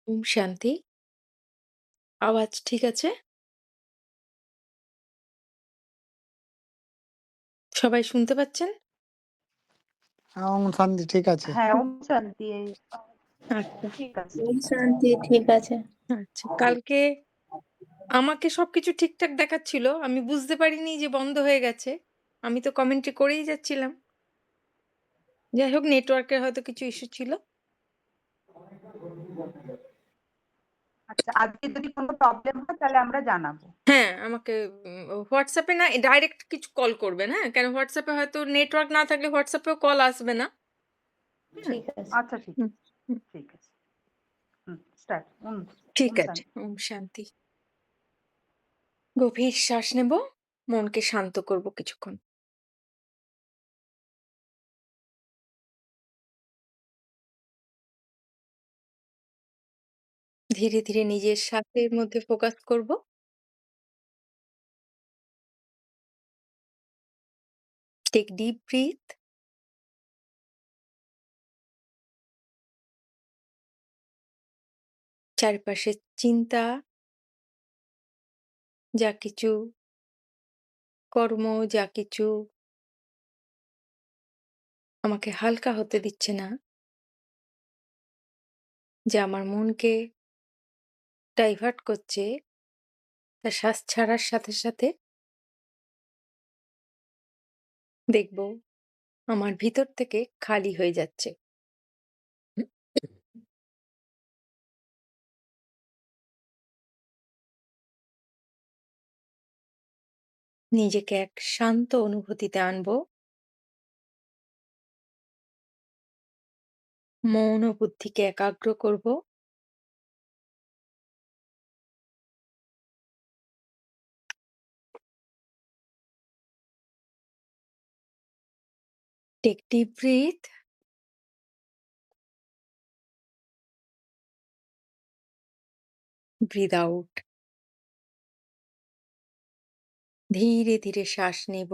ওম শান্তি। আওয়াজ ঠিক আছে? সবাই শুনতে পাচ্ছেন? শান্তি ঠিক আছে। হ্যাঁ, ওম শান্তি। আচ্ছা, ঠিক আছে, ওম ঠিক আছে। শান্তি ঠিক আছে। আচ্ছা। কালকে আমাকে সবকিছু ঠিকঠাক দেখাচ্ছিল। আমি বুঝতে পারিনি যে বন্ধ হয়ে গেছে। আমি তো কমেন্ট্রি করেই যাচ্ছিলাম। যাই হোক নেটওয়ার্কের হয়তো কিছু ইস্যু ছিল। আচ্ছা, আজকে যদি কোনো প্রবলেম হয় তাহলে আমরা জানাবো। হ্যাঁ, আমাকে WhatsApp এ না ডাইরেক্ট কিছু কল করবেন, হ্যাঁ? কেন WhatsApp এ হয়তো নেটওয়ার্ক না থাকলে WhatsApp এও কল আসবে না। হুম? ঠিক আছে। আচ্ছা ঠিক হুম, আছে, হুম। ঠিক আছে। স্টার্ট। ঠিক ওম আছে। শান্তি। ওম শান্তি। গভীর শ্বাস নেব। মনকে শান্ত করব কিছুক্ষণ। ধীরে, ধীরে নিজের শ্বাসের মধ্যে ফোকাস করব। Take deep breath. চারপাশের চিন্তা, যা কিছু কর্ম, যা কিছু আমাকে হালকা হতে দিচ্ছে না, যা আমার মনকে ডাইভার্ট করছে, তা শ্বাস ছাড়ার সাথে, সাথে দেখব আমার ভিতর থেকে খালি হয়ে যাচ্ছে। নিজেকে এক শান্ত অনুভূতিতে আনবো। মন ও বুদ্ধিকে একাগ্র করব। Take deep breath. Breathe out. ধীরে, ধীরে শ্বাস নেব।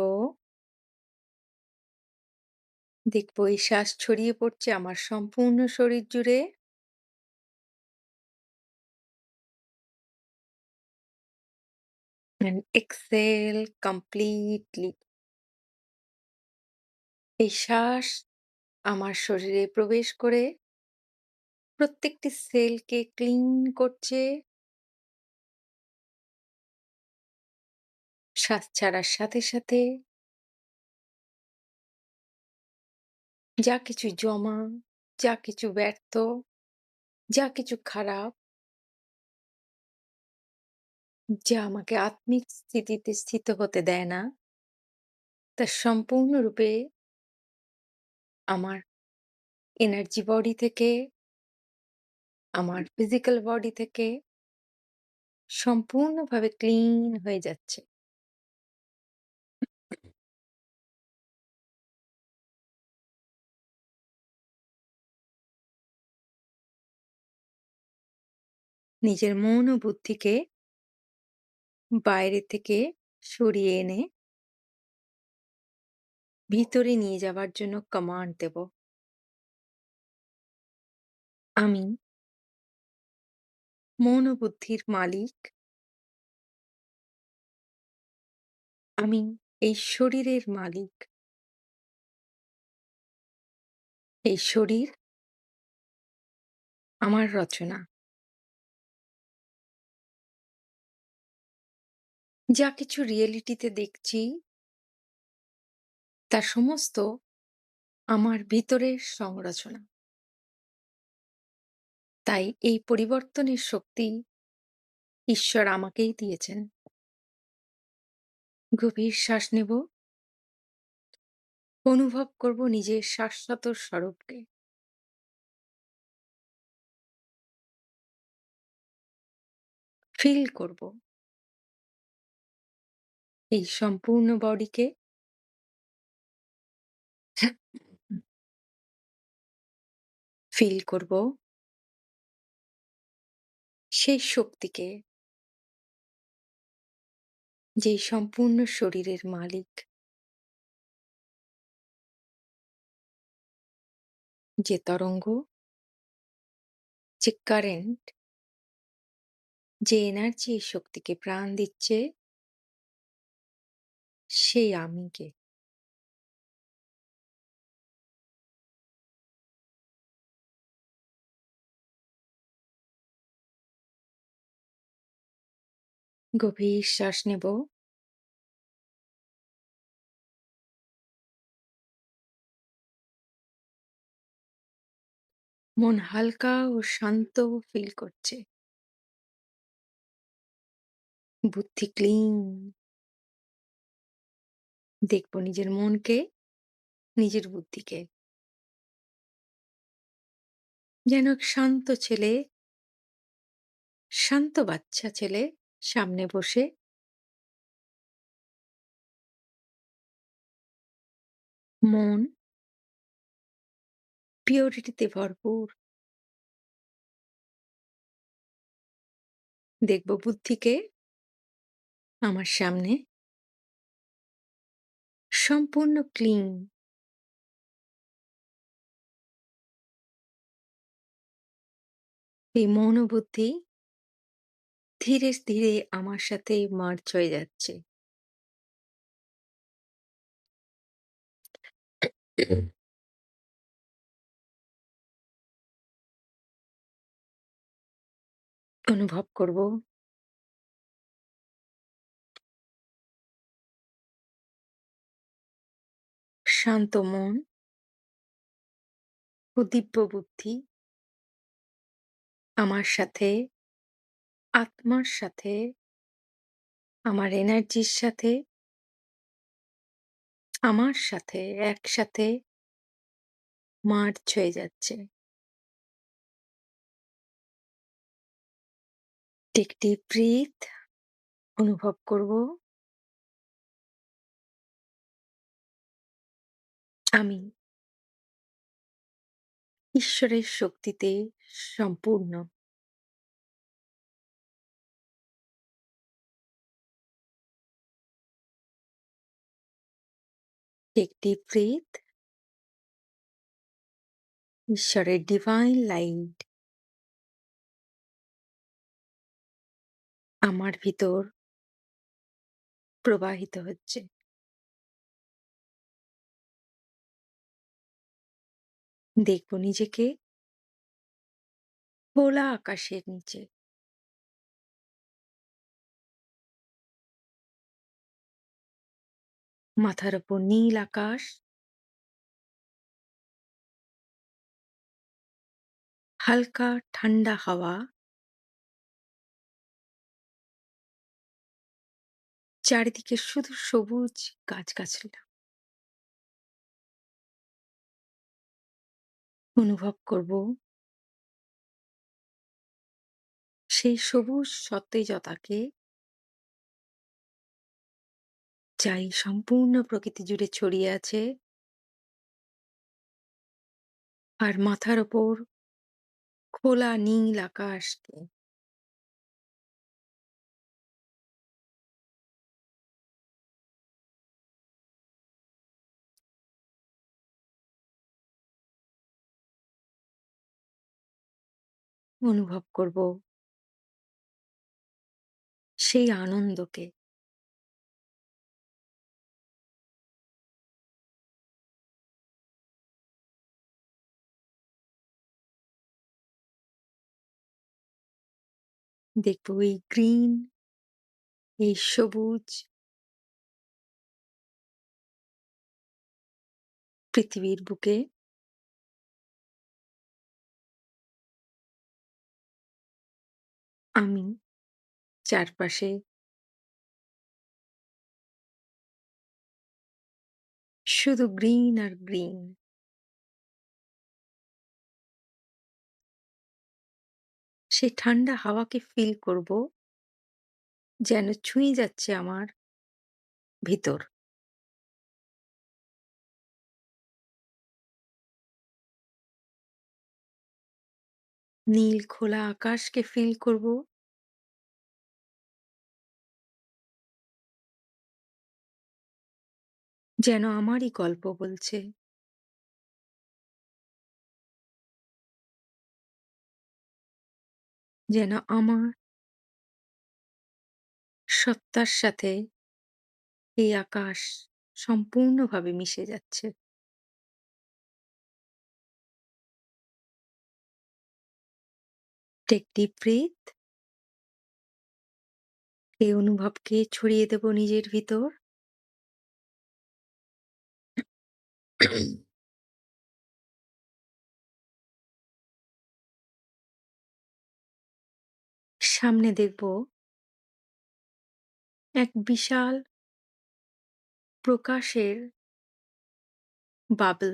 দেখব এই শ্বাস ছড়িয়ে পড়ছে আমার সম্পূর্ণ শরীর জুড়ে। And exhale completely. এই শ্বাস আমার শরীরে প্রবেশ করে প্রত্যেকটি সেলকে ক্লিন করছে। শ্বাস ছাড়ার সাথে, সাথে যা কিছু জমা, যা কিছু ব্যর্থ, যা কিছু খারাপ, যা আমাকে আত্মিক স্থিতিতে স্থিত হতে দেয় না, তা সম্পূর্ণরূপে আমার এনার্জি বডি থেকে, আমার ফিজিক্যাল বডি থেকে সম্পূর্ণভাবে ক্লিন হয়ে যাচ্ছে। নিজের মন ও বুদ্ধিকে বাইরে থেকে সরিয়ে এনে ভিতরে নিয়ে যাওয়ার জন্য কমান্ড দেব। আমি মন ও বুদ্ধির মালিক। আমি এই শরীরের মালিক। এই শরীর আমার রচনা। যা কিছু রিয়েলিটিতে দেখছি তা সমস্ত আমার ভিতরের সংরচনা। তাই এই পরিবর্তনের শক্তি ঈশ্বর আমাকেই দিয়েছেন। গভীর শ্বাস নেব। অনুভব করব নিজের শাশ্বত স্বরূপকে। ফিল করব এই সম্পূর্ণ বডিকে। ফিল করব সেই শক্তিকে, যেই সম্পূর্ণ শরীরের মালিক, যে তরঙ্গ, যে কারেন্ট যে এনার্জি এই শক্তিকে প্রাণ দিচ্ছে, সেই আমিকে। গভীর শ্বাস নেব। মন হালকা ও শান্ত ফিল করছে। বুদ্ধি ক্লিন। দেখব নিজের মনকে, নিজের বুদ্ধিকে। যেন এক শান্ত ছেলে, শান্ত বাচ্চা ছেলে সামনে বসে মন পিওরিটিতে ভরপুর। দেখব বুদ্ধিকে আমার সামনে সম্পূর্ণ ক্লিন। এই মন ও বুদ্ধি ধীরে ধীরে আমার সাথে মার্চ হয়ে যাচ্ছে। অনুভব করব শান্ত মন ও দিব্য বুদ্ধি আমার সাথে, আত্মার সাথে, আমার এনার্জির সাথে, আমার সাথে একসাথে মার্চ হয়ে যাচ্ছে। Take deep breath. অনুভব করব আমি ঈশ্বরের শক্তিতে সম্পূর্ণ। Take deep breath. ঈশ্বরের ডিভাইন লাইট আমার ভিতর প্রবাহিত হচ্ছে। দেখব নিজেকে খোলা আকাশের নিচে, মাথার ওপর নীল আকাশ, হালকা ঠান্ডা হাওয়া, চারিদিকে শুধু সবুজ গাছগাছলা। অনুভব করব সেই সবুজ সতেজতাকে, যা এই সম্পূর্ণ প্রকৃতি জুড়ে ছড়িয়ে আছে। আর মাথার ওপর খোলা নীল আকাশকে অনুভব করব সেই আনন্দকে। দেখব এই গ্রিন, এই সবুজ পৃথিবীর বুকে আমি চারপাশে শুধু গ্রিন আর গ্রিন। সেই ঠান্ডা হাওয়াকে ফিল করব, যেন ছুঁয়ে যাচ্ছে আমার ভিতর। নীল খোলা আকাশকে ফিল করব, যেন আমারই গল্প বলছে। যেন আমার সত্তার সাথে এই আকাশ সম্পূর্ণভাবে মিশে যাচ্ছে। Take deep breath. এই অনুভবকে ছড়িয়ে দেব নিজের ভিতর। সামনে দেখব এক বিশাল প্রকাশের বাবল,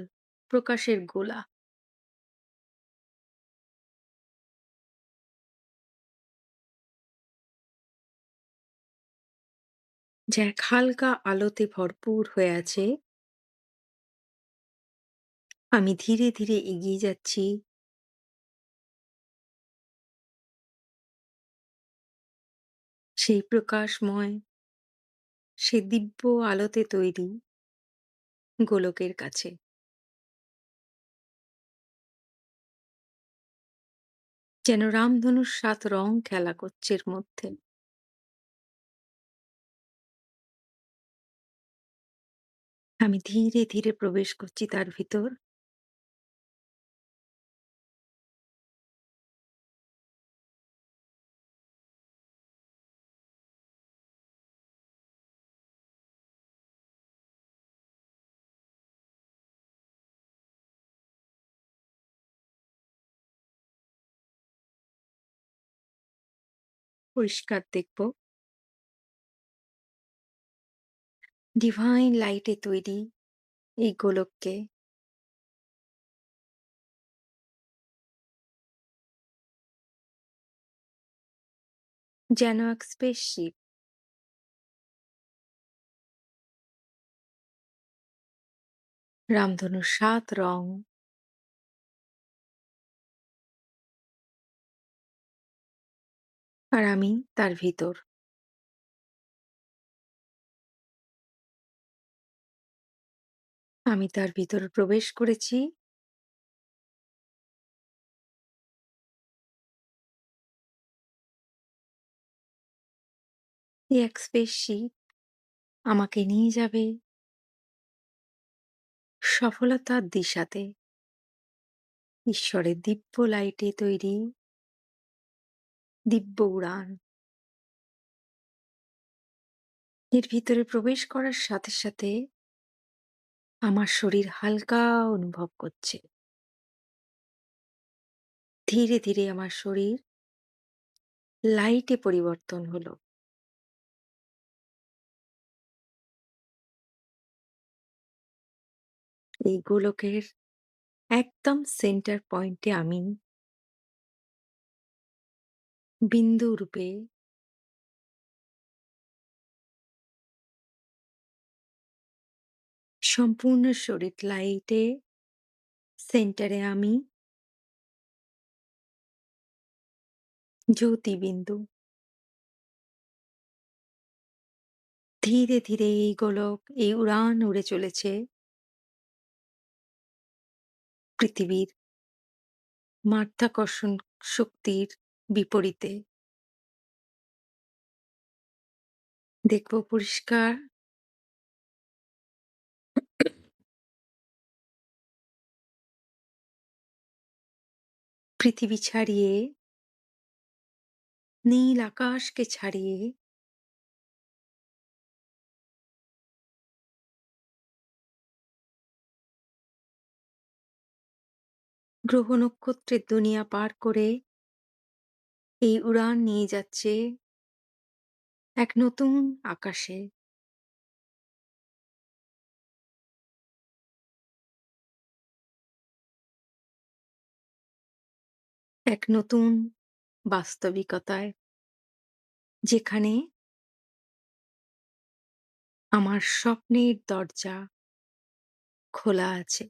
প্রকাশের গোলা। যা এক হালকা আলোতে ভরপুর হয়ে আছে। আমি ধীরে ধীরে এগিয়ে যাচ্ছি সেই প্রকাশময়, সে দিব্য আলোতে তৈরি গোলকের কাছে। যেন রামধনুর ৭ রং খেলা করছে এর মধ্যে। আমি ধীরে ধীরে প্রবেশ করছি তার ভিতর। পরিষ্কার দেখব ডিভাইন লাইটে তৈরি এই গোলককে। যেন এক স্পেসশিপ। রামধনুর ৭ রং। আর আমি তার ভিতর। আমি তার ভিতর প্রবেশ করেছি। এই এক স্পেসশিপ আমাকে নিয়ে যাবে সফলতার দিশাতে। ঈশ্বরের দিব্য লাইটে তৈরি দিব্য উড়ান। এর ভিতরে প্রবেশ করার সাথে সাথে আমার শরীর হালকা অনুভব করছে। ধীরে ধীরে আমার শরীর লাইটে পরিবর্তন হলো। এই গোলকের একদম সেন্টার পয়েন্টে আমি বিন্দু রূপে সম্পূর্ণ শরীর লাইটে সেন্টারে আমি জ্যোতিবিন্দু। ধীরে ধীরে এই গোলক এই উড়ান উড়ে চলেছে পৃথিবীর মাধ্যাকর্ষণ শক্তির বিপরীতে। দেখব পরিষ্কার পৃথিবী ছাড়িয়ে, নীল আকাশকে ছাড়িয়ে গ্রহ নক্ষত্রের দুনিয়া পার করে এই উড়ান নিয়ে যাচ্ছে এক নতুন আকাশে। এক নতুন বাস্তবিকতায়, যেখানে আমার স্বপ্নের দরজা খোলা আছে।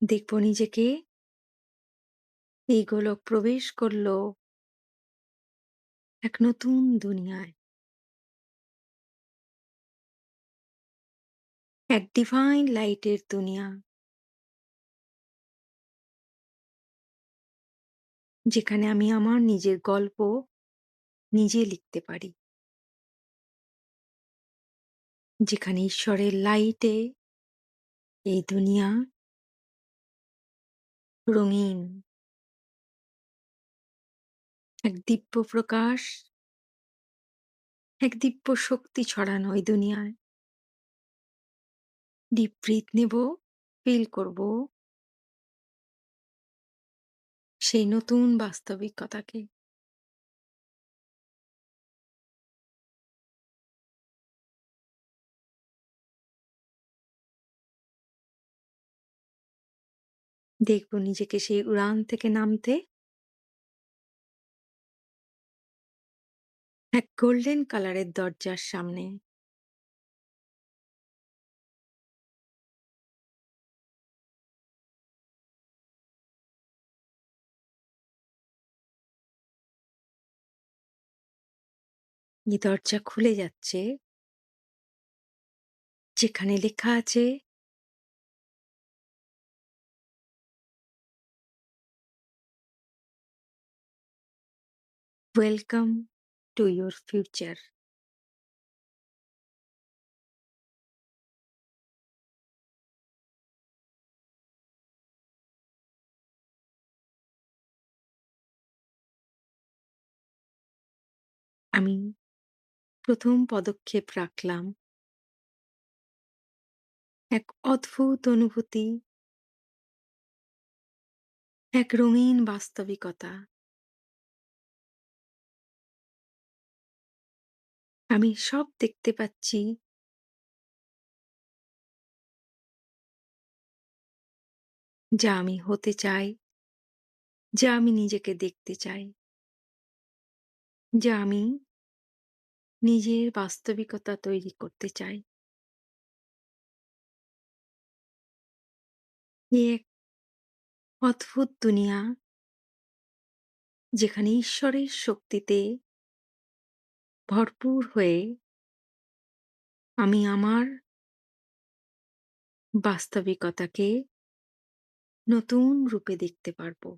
দেখব নিজেকে এই গোলক প্রবেশ করলো এক নতুন দুনিয়ায়। এক ডিভাইন লাইটের দুনিয়া। যেখানে আমি আমার নিজের গল্প নিজে লিখতে পারি। যেখানে ঈশ্বরের লাইটে এই দুনিয়া রঙিন, এক দিব্য প্রকাশ, এক দিব্য শক্তি ছড়ানো এই দুনিয়ায়। ডিপ ব্রিথ নেব, ফিল করব সেই নতুন বাস্তবিকতাকে। দেখব নিজেকে সেই উড়ান থেকে নামতে, এক গোল্ডেন কালারের দরজার সামনে। এই দরজা খুলে যাচ্ছে, যেখানে লেখা আছে ওয়েলকাম টু ইউর ফিউচার। আমি প্রথম পদক্ষেপ রাখলাম, এক অদ্ভুত অনুভূতি, এক রঙিন বাস্তবিকতা। আমি সব দেখতে পাচ্ছি, যা আমি হতে চাই, যা আমি নিজেকে দেখতে চাই, যা আমি নিজের বাস্তবিকতা তৈরি করতে চাই। এ এক অদ্ভুত দুনিয়া, যেখানে ঈশ্বরের শক্তিতে ভরপুর হয়ে আমি আমার বাস্তবিকতাকে নতুন রূপে দেখতে পারবো।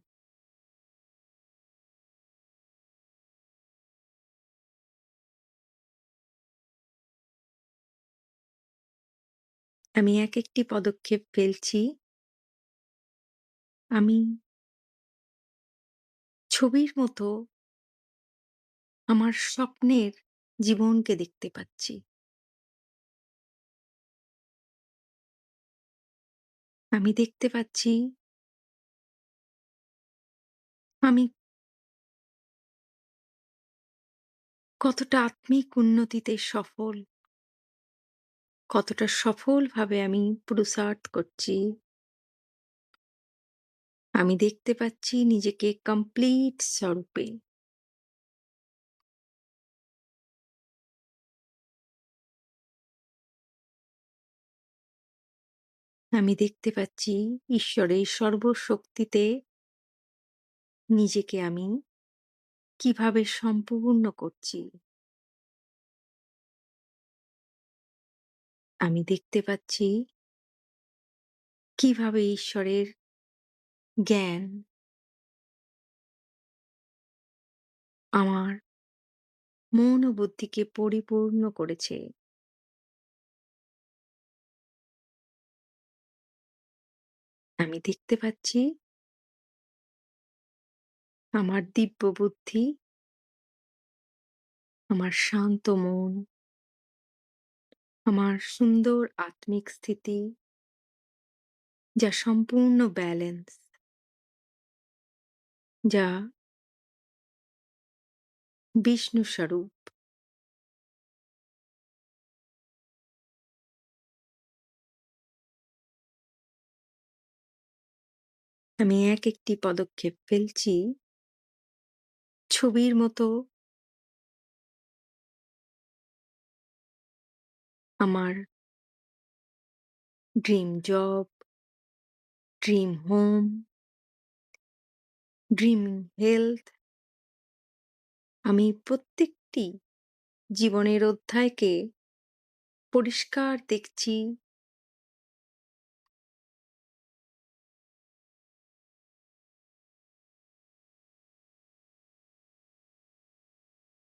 আমি এক একটি পদক্ষেপ ফেলছি। আমি ছবির মতো আমার স্বপ্নের জীবনকে দেখতে পাচ্ছি। আমি দেখতে পাচ্ছি আমি কতটা আত্মিক উন্নতিতে সফল, কতটা সফলভাবে আমি পুরুষার্থ করছি। আমি দেখতে পাচ্ছি নিজেকে কমপ্লিট স্বরূপে। আমি দেখতে পাচ্ছি ঈশ্বরের সর্বশক্তিতে নিজেকে আমি কিভাবে সম্পূর্ণ করছি। আমি দেখতে পাচ্ছি কিভাবে ঈশ্বরের জ্ঞান আমার মন ও বুদ্ধিকে পরিপূর্ণ করেছে। আমি দেখতে পাচ্ছি আমার দিব্য বুদ্ধি, আমার শান্ত মন, আমার সুন্দর আত্মিক স্থিতি, যা সম্পূর্ণ ব্যালেন্স, যা বিষ্ণু স্বরূপ। আমি এক একটি পদক্ষেপ ফেলছি, ছবির মতো আমার dream job, dream home, dream health. আমি প্রত্যেকটি জীবনের অধ্যায়কে পরিষ্কার দেখছি।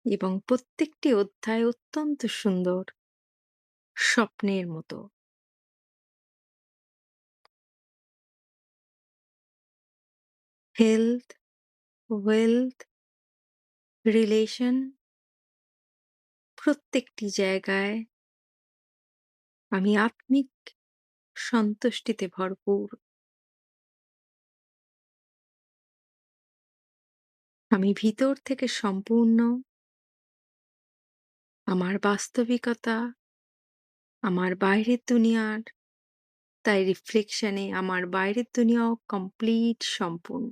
এবং প্রত্যেকটি অধ্যায় অত্যন্ত সুন্দর, স্বপ্নের মতো। হেলথ, ওয়েলথ, রিলেশন প্রত্যেকটি জায়গায় আমি আত্মিক সন্তুষ্টিতে ভরপুর। আমি ভিতর থেকে সম্পূর্ণ। আমার বাস্তবিকতা, আমার বাইরের দুনিয়ার তাই রিফ্লেকশনে আমার বাইরের দুনিয়াও কমপ্লিট সম্পূর্ণ।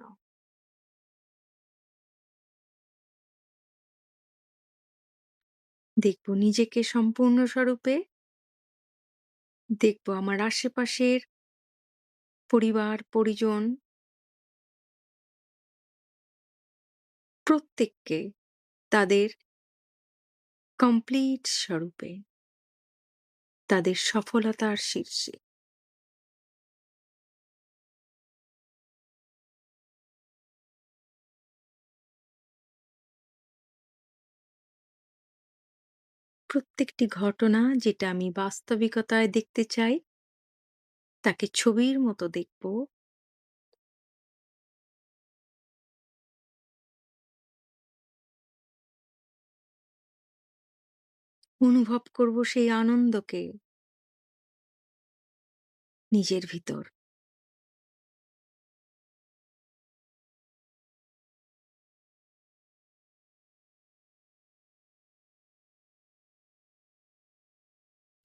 দেখব নিজেকে সম্পূর্ণ স্বরূপে, দেখব আমার আশেপাশের পরিবার, পরিজন প্রত্যেককে তাদের কমপ্লিট স্বরূপে, তাদের সফলতার শীর্ষে। প্রত্যেকটি ঘটনা যেটা আমি বাস্তবিকতায় দেখতে চাই, তাকে ছবির মতো দেখব। অনুভব করব সেই আনন্দকে নিজের ভিতর।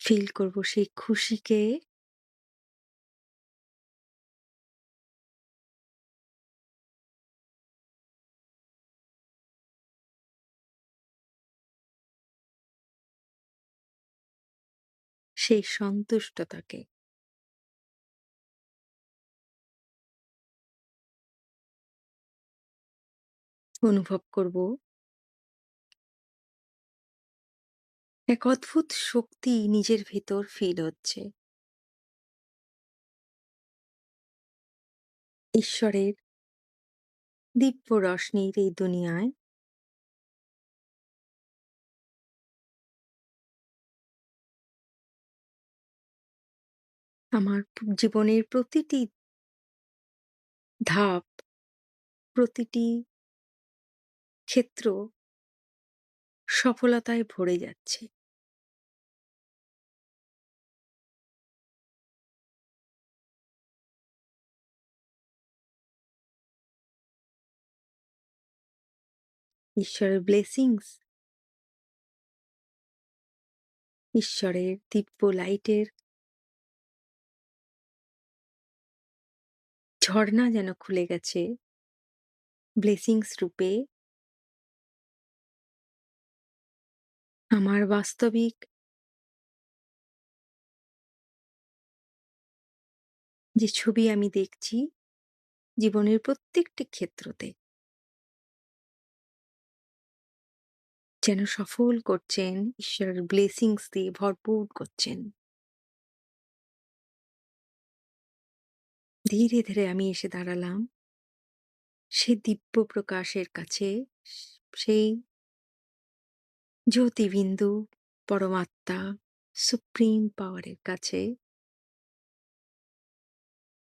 ফিল করব সেই খুশিকে, সেই সন্তুষ্টতাকে। অনুভব করব এক অদ্ভুত শক্তি নিজের ভেতর ফিল হচ্ছে। ঈশ্বরের দিব্য রশ্মির এই দুনিয়ায় আমার জীবনের প্রতিটি ধাপ, প্রতিটি ক্ষেত্র সফলতায় ভরে যাচ্ছে। ঈশ্বরের ব্লেসিংস, ঈশ্বরের দিব্য লাইটের ঝর্ণা যেন খুলে গেছে ব্লেসিংস রূপে আমার বাস্তবিক যে ছবি আমি দেখছি জীবনের প্রত্যেকটি ক্ষেত্রতে যেন সফল করছেন, ঈশ্বরের ব্লেসিংস দিয়ে ভরপুর করছেন। ধীরে ধীরে আমি এসে দাঁড়ালাম সে দিব্য প্রকাশের কাছে, সেই জ্যোতিবিন্দু, পরমাত্মা, সুপ্রিম পাওয়ারের কাছে।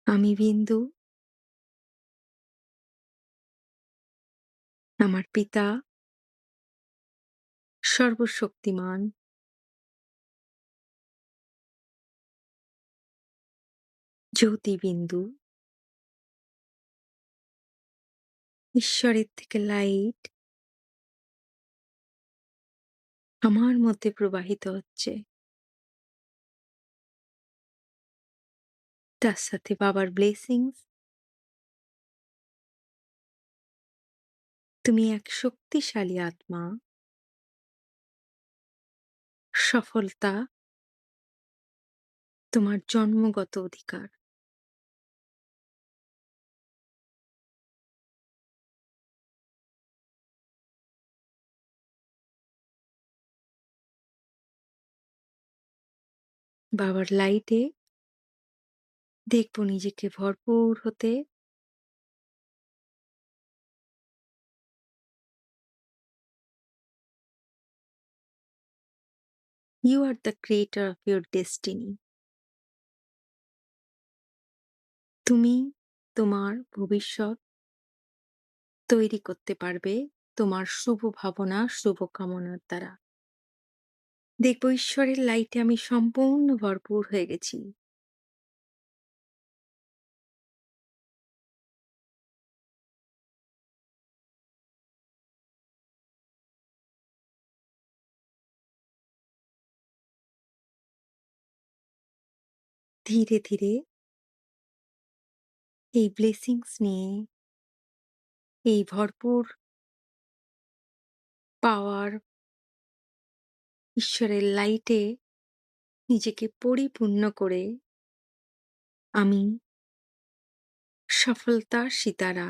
আমি বিন্দু, আমার পিতা সর্বশক্তিমান, জ্যোতিবিন্দু, ঈশ্বরের থেকে লাইট আমার মধ্যে প্রবাহিত হচ্ছে। তার সাথে বাবার ব্লেসিংস। তুমি এক শক্তিশালী আত্মা, সফলতা তোমার জন্মগত অধিকার। বাবার লাইটে দেখবো নিজেকে ভরপুর হতে। You are the creator of your destiny. তুমি তোমার ভবিষ্যৎ তৈরি করতে পারবে তোমার শুভ ভাবনা, শুভ কামনার দ্বারা। দেখব ঈশ্বরের লাইটে আমি সম্পূর্ণ ভরপুর হয়ে গেছি। ধীরে, ধীরে এই ব্লেসিংস নিয়ে, এই ভরপুর পাওয়ার, ঈশ্বরের লাইটে নিজেকে পরিপূর্ণ করে আমি সফলতার সিতারা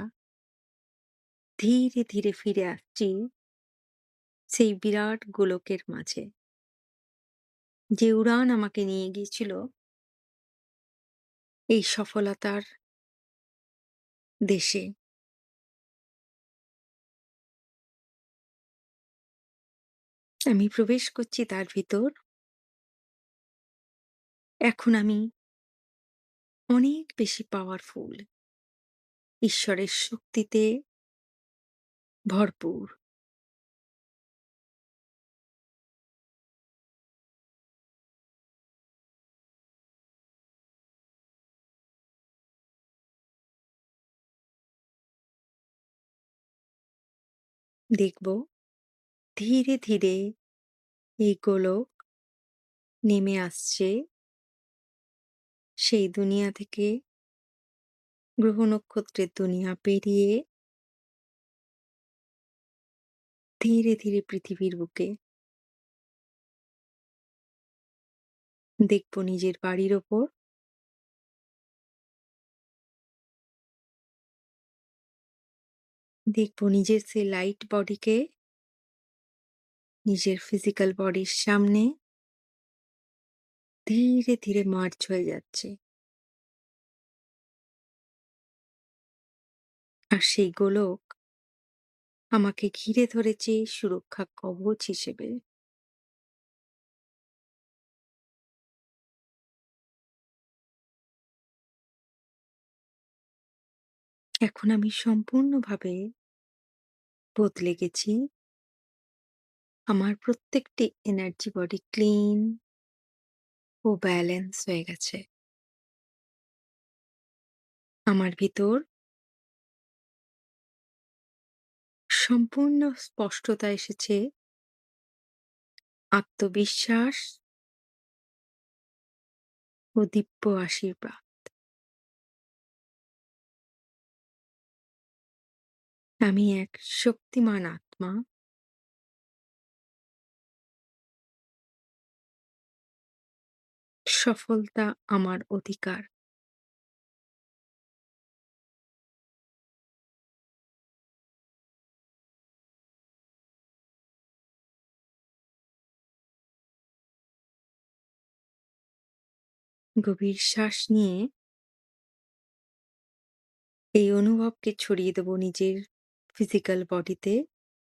ধীরে, ধীরে ফিরে আসছি সেই বিরাট গোলকের মাঝে। যে উড়ান আমাকে নিয়ে গিয়েছিল এই সফলতার দেশে। আমি প্রবেশ করছি তার ভিতর। এখন আমি অনেক বেশি পাওয়ারফুল। ঈশ্বরের শক্তিতে ভরপুর। দেখব ধীরে, ধীরে এই গোলক নেমে আসছে সেই দুনিয়া থেকে, গ্রহ নক্ষত্রের দুনিয়া পেরিয়ে ধীরে, ধীরে পৃথিবীর বুকে। দেখব নিজের বাড়ির ওপর দেখব নিজের সেই লাইট বডিকে নিজের ফিজিক্যাল বডির সামনে ধীরে, ধীরে মার্জ হয়ে যাচ্ছে। আর সেই গোলক আমাকে ঘিরে ধরেছে সুরক্ষা কবচ হিসেবে। এখন আমি সম্পূর্ণভাবে বদলে গেছি। আমার প্রত্যেকটি এনার্জি বডি ক্লিন ও ব্যালেন্স হয়ে গেছে। আমার ভিতর সম্পূর্ণ স্পষ্টতা এসেছে, আত্মবিশ্বাস ও দিব্য আশীর্বাদ। আমি এক শক্তিমান আত্মা। সফলতা আমার অধিকার। গভীর শ্বাস নিয়ে এই অনুভবকে ছড়িয়ে দেব নিজের ফিজিক্যাল বডিতে,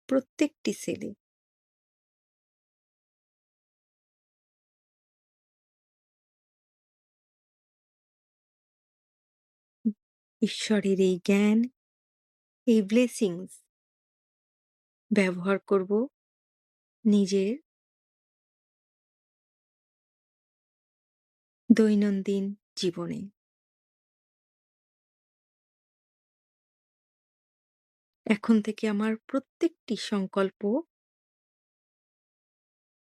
প্রত্যেকটি সেলে। ঈশ্বরের এই জ্ঞান, এই ব্লেসিংস ব্যবহার করব নিজের দৈনন্দিন জীবনে। এখন থেকে আমার প্রত্যেকটি সংকল্প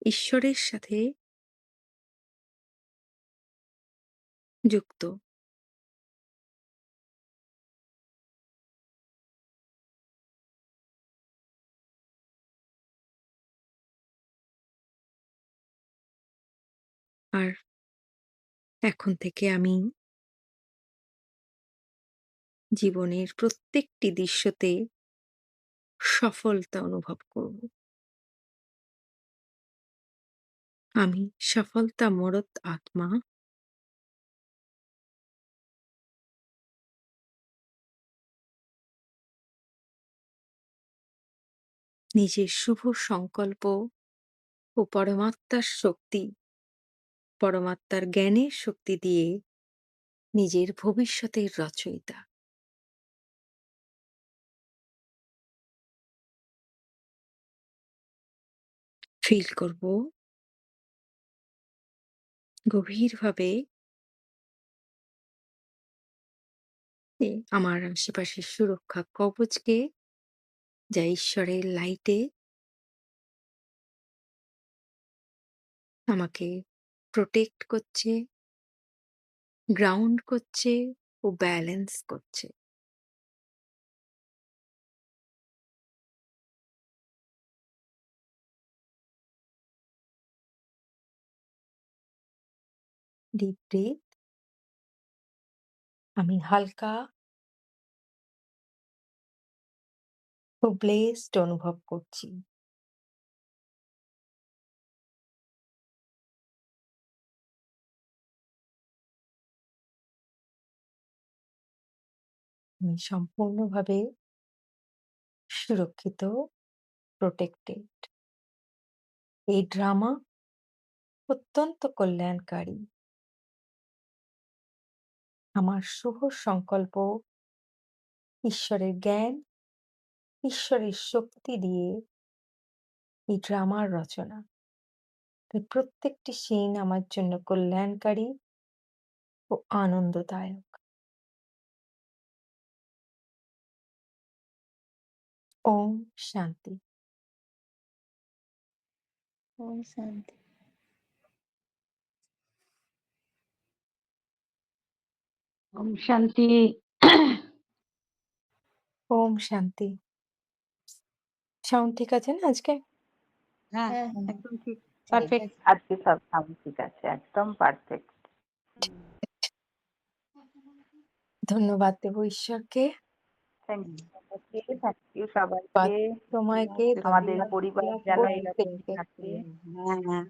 ঈশ্বরের সাথে যুক্ত। আর এখন থেকে আমি জীবনের প্রত্যেকটি দৃশ্যতে সফলতা অনুভব করব। আমি সফলতা মরত আত্মা। নিজের শুভ সংকল্প ও পরমাত্মার শক্তি, পরমাত্মার জ্ঞানের শক্তি দিয়ে নিজের ভবিষ্যতের রচয়িতা। ফিল করব গভীরভাবে আমার আশেপাশের সুরক্ষা কবচকে, যা ঈশ্বরের লাইটে আমাকে প্রোটেক্ট করছে, গ্রাউন্ড করছে ও ব্যালেন্স করছে। Deep breath. আমি হালকা ও ব্লেসড অনুভব করছি। আমি সম্পূর্ণভাবে সুরক্ষিত, প্রোটেক্টেড। এই ড্রামা অত্যন্ত কল্যাণকারী। আমার শুভ সংকল্প, ঈশ্বরের জ্ঞান, ঈশ্বরের শক্তি দিয়ে এই ড্রামার রচনা। তাই প্রত্যেকটি সিন আমার জন্য কল্যাণকারী ও আনন্দদায়ক। ওম শান্তি। ওম শান্তি। ওম শান্তি। ওম শান্তি। সাউন্ড ঠিক আছে না আজকে? হ্যাঁ, হ্যাঁ, একদম ঠিক। ঠিক পারফেক্ট। আছে। আজকে সব সাউন্ড ঠিক আছে। একদম পারফেক্ট। ধন্যবাদ দেব ঈশ্বরকে। থ্যাংক ইউ সবাইকে। ধন্যবাদ সময়কে, আমাদের ধন্যবাদ পরিবার যেন এরকমই প্রত্যেককে। থাকে। হ্যাঁ, হ্যাঁ।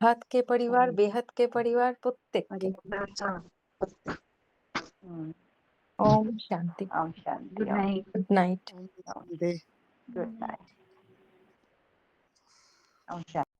হাত কে পরিবার, বেহাত কে পরিবার প্রত্যেককে। হুম, ওম শান্তি। ওম শান্তি। Good night. Good night. Good night. ওম শান্তি।